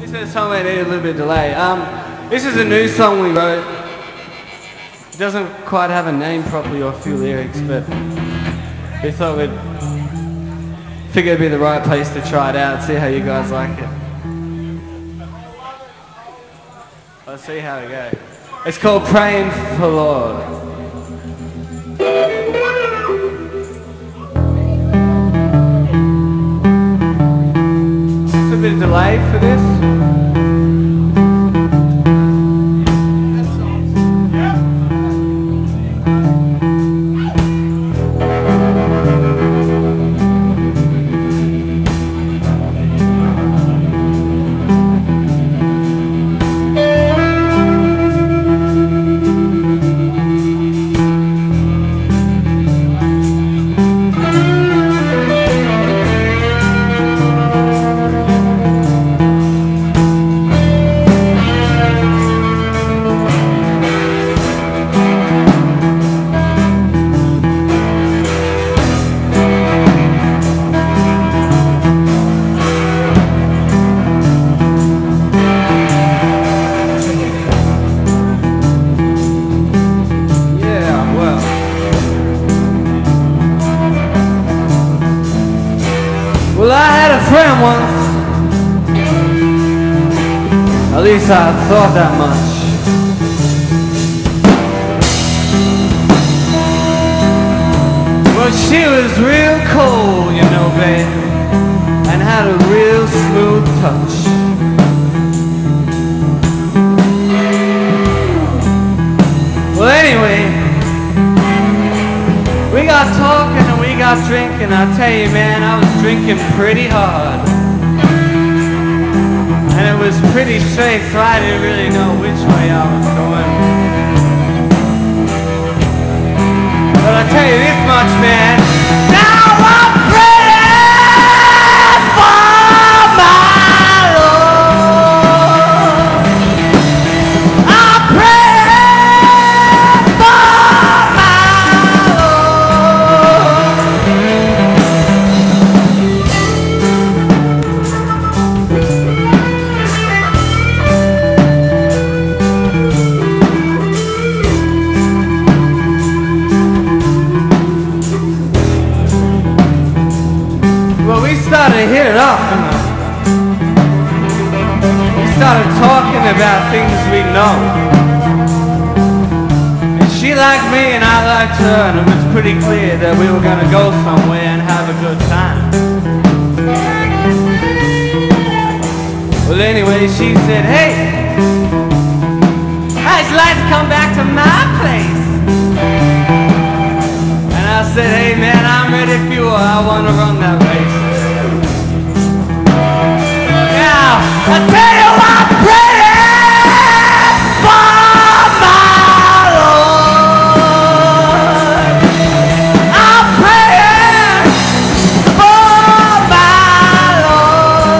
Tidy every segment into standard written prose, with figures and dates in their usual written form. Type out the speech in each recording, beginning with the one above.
This is a song that needed a little bit of delay. This is a new song we wrote. It doesn't quite have a name properly or a few lyrics, but we thought we'd figure it'd be the right place to try it out, see how you guys like it. Let's see how it goes. It's called Praying for Lord. Just a bit of delay for this. Well, I had a friend once, at least I thought that much. Well, she was real cold, you know, babe, and had a real smooth touch. Well, anyway, we got talking and we got drinking. I tell you, man, I was drinking pretty hard. And it was pretty straight, so I didn't really know which way I was going. But I tell you this much, man, now I'm praying for my Lord. I'm praying for my Lord. Well, we started hitting it off, and we started talking about things we know. And she liked me and I liked her, and it was pretty clear that we were going to go somewhere and have a good time. Well, anyway, she said, hey, how'd you like to come back to my place? And I said, hey man, I'm ready if you are. I want to run that race. Now, I tell you I'm praying for my Lord. I'm praying for my Lord.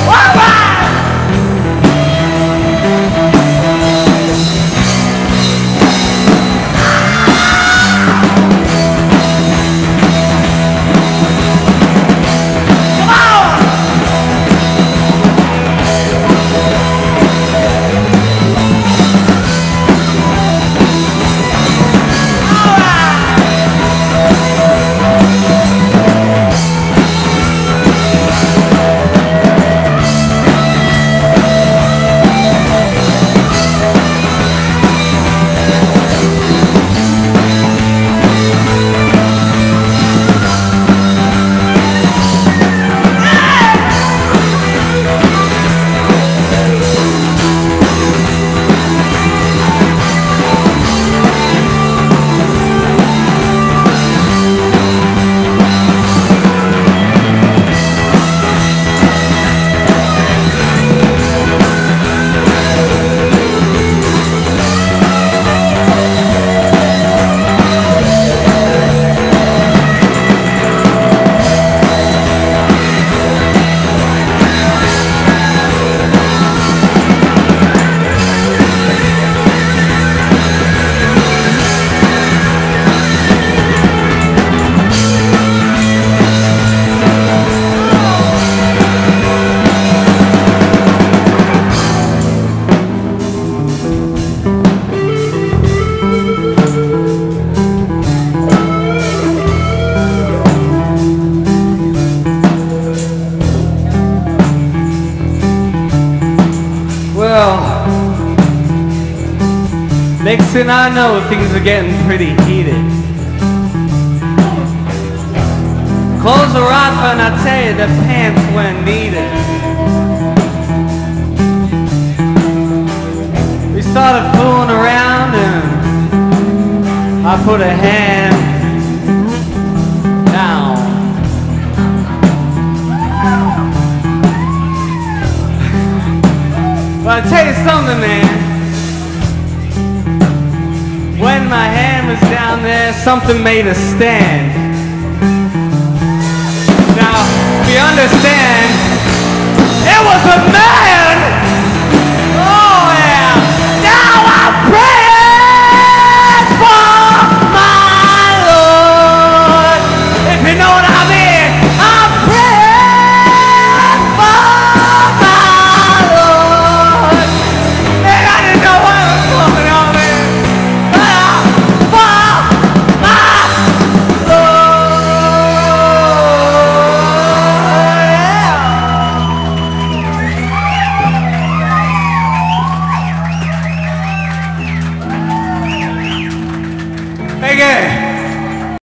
All right. weeks and I know things are getting pretty heated. Clothes are off and I tell you the pants weren't needed. We started fooling around and I put a hand down. But I'll tell you something, man. When my hand was down there, something made a stand. Now, if you understand, it was a man!